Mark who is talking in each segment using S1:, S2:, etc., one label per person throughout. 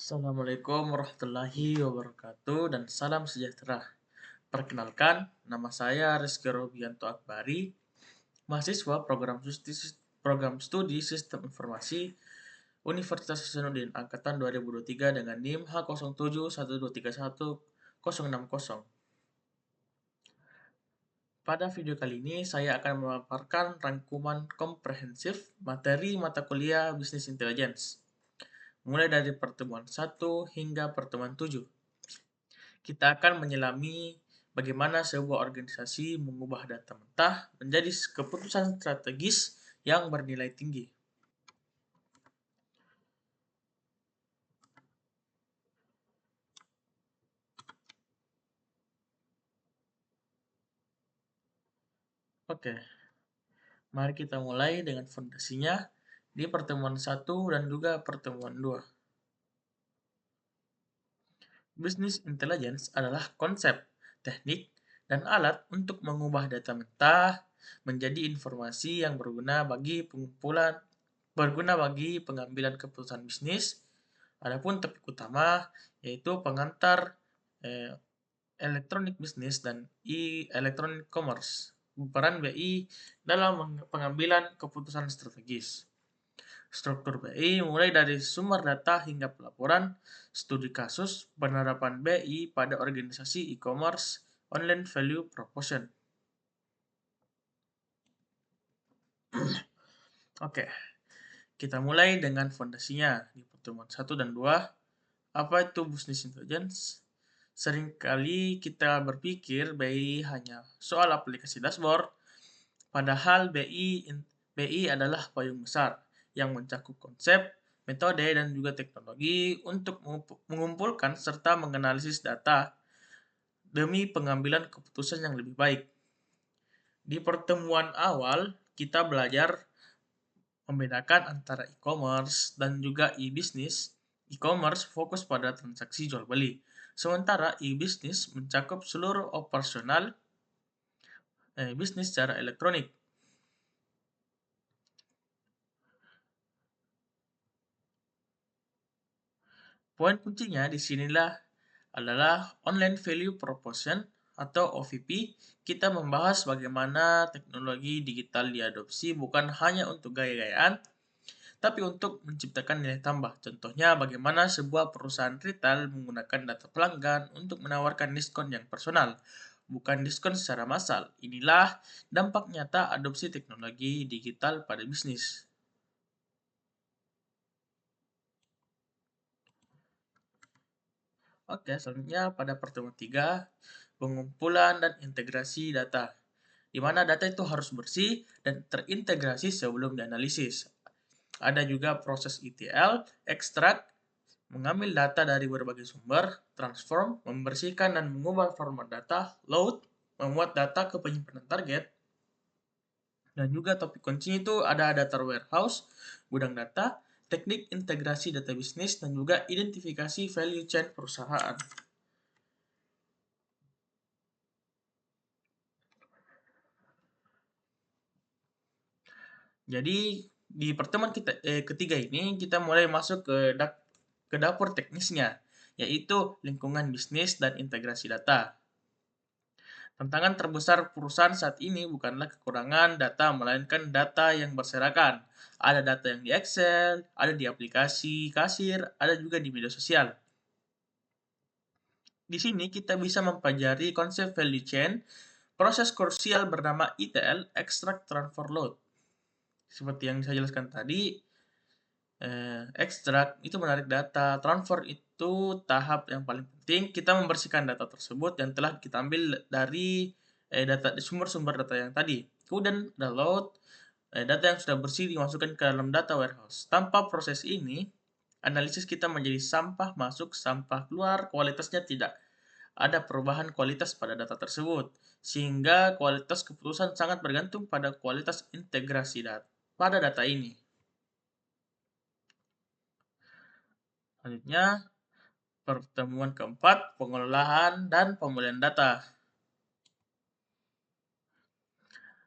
S1: Assalamualaikum warahmatullahi wabarakatuh dan salam sejahtera. Perkenalkan, nama saya Rizky Robianto Akbari, mahasiswa program studi Sistem Informasi Universitas Hasanuddin angkatan 2023 dengan NIM H0712310060. Pada video kali ini saya akan memaparkan rangkuman komprehensif materi mata kuliah Bisnis Intelligence, mulai dari pertemuan 1 hingga pertemuan 7. Kita akan menyelami bagaimana sebuah organisasi mengubah data mentah menjadi keputusan strategis yang bernilai tinggi. Oke, mari kita mulai dengan fondasinya di pertemuan 1 dan juga pertemuan 2. Business intelligence adalah konsep, teknik, dan alat untuk mengubah data mentah menjadi informasi yang berguna bagi pengambilan keputusan bisnis. Adapun topik utama yaitu pengantar electronic business dan electronic commerce. Peran BI dalam pengambilan keputusan strategis. Struktur BI mulai dari sumber data hingga pelaporan, studi kasus, penerapan BI pada organisasi e-commerce, online value proposition. Oke, kita mulai dengan fondasinya di pertemuan 1 dan 2. Apa itu business intelligence? Seringkali kita berpikir BI hanya soal aplikasi dashboard, padahal BI adalah payung besar yang mencakup konsep, metode, dan juga teknologi untuk mengumpulkan serta menganalisis data demi pengambilan keputusan yang lebih baik. Di pertemuan awal, kita belajar membedakan antara e-commerce dan juga e-business. E-commerce fokus pada transaksi jual beli, sementara e-business mencakup seluruh operasional bisnis secara elektronik. Poin kuncinya di sinilah adalah online value proposition atau OVP. Kita membahas bagaimana teknologi digital diadopsi bukan hanya untuk gaya-gayaan, tapi untuk menciptakan nilai tambah. Contohnya bagaimana sebuah perusahaan retail menggunakan data pelanggan untuk menawarkan diskon yang personal, bukan diskon secara massal. Inilah dampak nyata adopsi teknologi digital pada bisnis. Oke, selanjutnya pada pertemuan 3, pengumpulan dan integrasi data, di mana data itu harus bersih dan terintegrasi sebelum dianalisis. Ada juga proses ETL, extract, mengambil data dari berbagai sumber, transform, membersihkan dan mengubah format data, load, memuat data ke penyimpanan target, dan juga topik kunci itu ada data warehouse, gudang data, teknik integrasi data bisnis, dan juga identifikasi value chain perusahaan. Jadi di pertemuan ketiga ini kita mulai masuk ke dapur teknisnya, yaitu lingkungan bisnis dan integrasi data. Tantangan terbesar perusahaan saat ini bukanlah kekurangan data, melainkan data yang berserakan. Ada data yang di Excel, ada di aplikasi kasir, ada juga di media sosial. Di sini kita bisa mempelajari konsep value chain, proses krusial bernama ETL, extract, transfer, load. Seperti yang saya jelaskan tadi, extract itu menarik data, transfer itu tahap yang paling penting. Kita membersihkan data tersebut yang telah kita ambil dari sumber-sumber data yang tadi. Kemudian ada load, data yang sudah bersih dimasukkan ke dalam data warehouse. Tanpa proses ini, analisis kita menjadi sampah masuk, sampah keluar, kualitasnya tidak ada perubahan kualitas pada data tersebut, sehingga kualitas keputusan sangat bergantung pada kualitas integrasi pada data ini. Selanjutnya, pertemuan keempat, pengelolaan dan pemulihan data.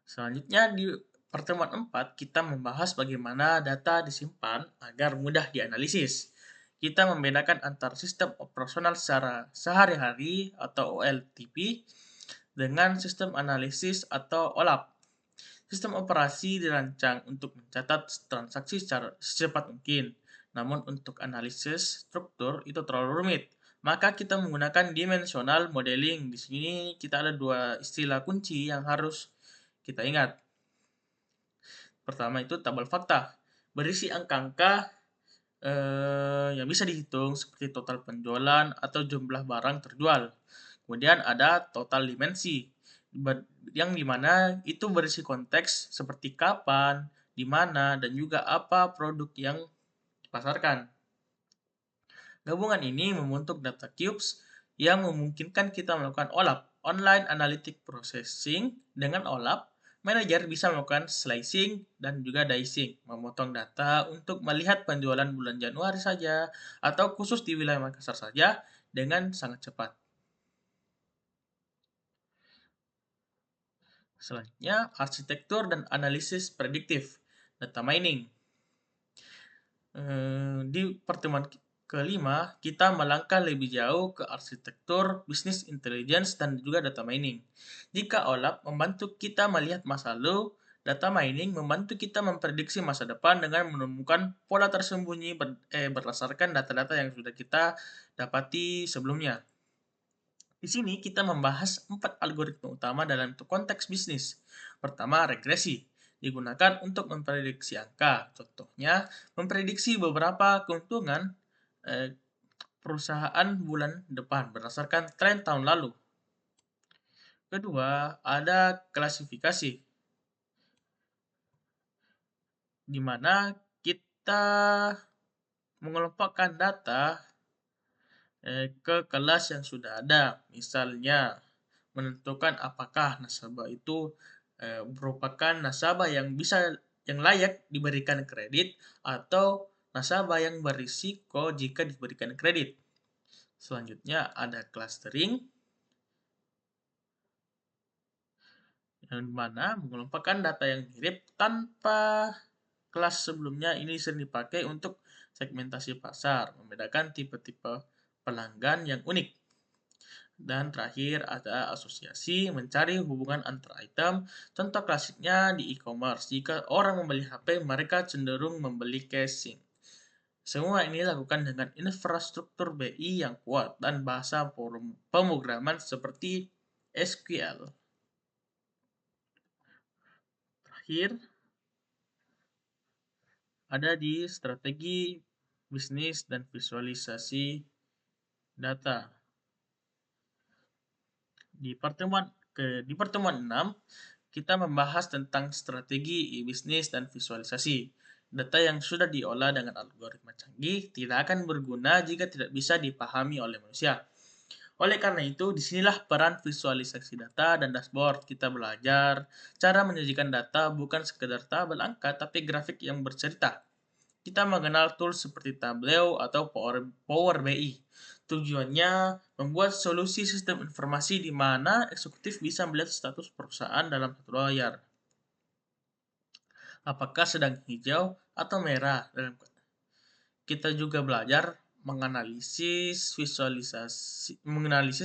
S1: Selanjutnya di pertemuan 4, kita membahas bagaimana data disimpan agar mudah dianalisis. kita membedakan antara sistem operasional secara sehari-hari atau OLTP dengan sistem analisis atau OLAP. Sistem operasi dirancang untuk mencatat transaksi secara secepat mungkin. Namun untuk analisis struktur itu terlalu rumit. Maka kita menggunakan dimensional modeling. Di sini kita ada dua istilah kunci yang harus kita ingat. Pertama itu tabel fakta. Berisi angka-angka yang bisa dihitung seperti total penjualan atau jumlah barang terjual. Kemudian ada total dimensi, yang dimana itu berisi konteks seperti kapan, di mana, dan juga apa produk yang dipasarkan. Gabungan ini membentuk data cubes yang memungkinkan kita melakukan OLAP, Online Analytic Processing. Dengan OLAP, manajer bisa melakukan slicing dan juga dicing, memotong data untuk melihat penjualan bulan Januari saja atau khusus di wilayah Makassar saja dengan sangat cepat. Selanjutnya, arsitektur dan analisis prediktif, data mining. Di pertemuan kelima, kita melangkah lebih jauh ke arsitektur, bisnis intelligence, dan juga data mining. Jika OLAP membantu kita melihat masa lalu, data mining membantu kita memprediksi masa depan dengan menemukan pola tersembunyi berdasarkan data-data yang sudah kita dapati sebelumnya. Di sini kita membahas 4 algoritma utama dalam konteks bisnis. Pertama, regresi. Digunakan untuk memprediksi angka. Contohnya, memprediksi beberapa keuntungan perusahaan bulan depan berdasarkan tren tahun lalu. Kedua, ada klasifikasi, di mana kita mengelompokkan data ke kelas yang sudah ada. Misalnya, menentukan apakah nasabah itu merupakan nasabah yang layak diberikan kredit atau nasabah yang berisiko jika diberikan kredit. Selanjutnya ada clustering, yang mana mengelompokkan data yang mirip tanpa kelas sebelumnya. Ini sering dipakai untuk segmentasi pasar, membedakan tipe-tipe pelanggan yang unik. Dan terakhir ada asosiasi, mencari hubungan antar item. Contoh klasiknya di e-commerce. Jika orang membeli HP, mereka cenderung membeli casing. Semua ini dilakukan dengan infrastruktur BI yang kuat dan bahasa pemrograman seperti SQL. Terakhir, ada di strategi bisnis dan visualisasi data. Di pertemuan 6, kita membahas tentang strategi e-bisnis dan visualisasi. Data yang sudah diolah dengan algoritma canggih tidak akan berguna jika tidak bisa dipahami oleh manusia. Oleh karena itu, disinilah peran visualisasi data dan dashboard. Kita belajar cara menyajikan data bukan sekedar tabel angka, tapi grafik yang bercerita. Kita mengenal tools seperti Tableau atau Power BI. Tujuannya membuat solusi sistem informasi di mana eksekutif bisa melihat status perusahaan dalam satu layar. Apakah sedang hijau atau merah? Kita juga belajar menganalisis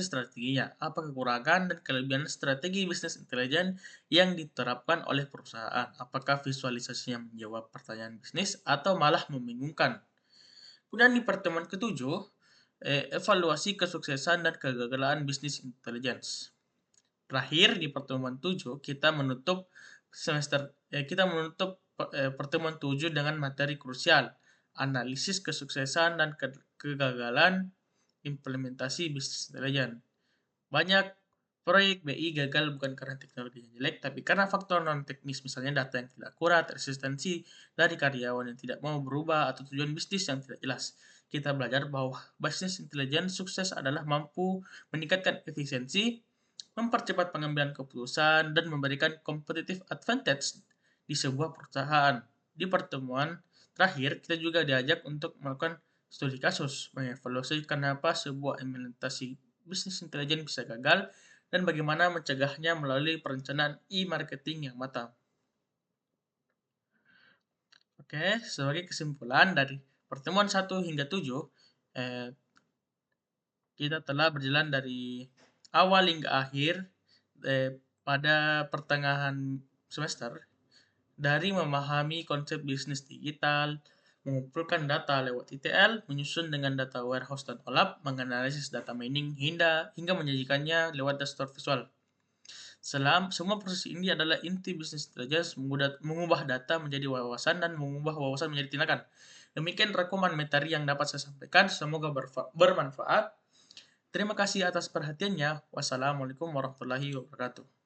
S1: strateginya. Apa kekurangan dan kelebihan strategi bisnis intelijen yang diterapkan oleh perusahaan? Apakah visualisasinya menjawab pertanyaan bisnis atau malah membingungkan? Kemudian di pertemuan ketujuh, evaluasi kesuksesan dan kegagalan bisnis intelligence. Terakhir di pertemuan 7 kita menutup pertemuan 7 dengan materi krusial, analisis kesuksesan dan kegagalan implementasi bisnis intelijen. Banyak proyek BI gagal bukan karena teknologinya jelek, tapi karena faktor non-teknis, misalnya data yang tidak akurat, resistensi dari karyawan yang tidak mau berubah, atau tujuan bisnis yang tidak jelas. Kita belajar bahwa bisnis intelijen sukses adalah mampu meningkatkan efisiensi, mempercepat pengambilan keputusan, dan memberikan competitive advantage di sebuah perusahaan. Di pertemuan terakhir, kita juga diajak untuk melakukan studi kasus, mengevaluasi kenapa sebuah implementasi bisnis intelijen bisa gagal, dan bagaimana mencegahnya melalui perencanaan e-marketing yang matang. Oke, sebagai kesimpulan dari pertemuan 1 hingga 7, Eh, kita telah berjalan dari awal hingga akhir pada pertengahan semester, dari memahami konsep bisnis digital, mengumpulkan data lewat ETL, menyusun dengan data warehouse dan OLAP, menganalisis data mining, hingga menyajikannya lewat dashboard visual. Semua proses ini adalah inti bisnis intelligence, mengubah data menjadi wawasan dan mengubah wawasan menjadi tindakan. Demikian rekaman materi yang dapat saya sampaikan. Semoga bermanfaat. Terima kasih atas perhatiannya. Wassalamualaikum warahmatullahi wabarakatuh.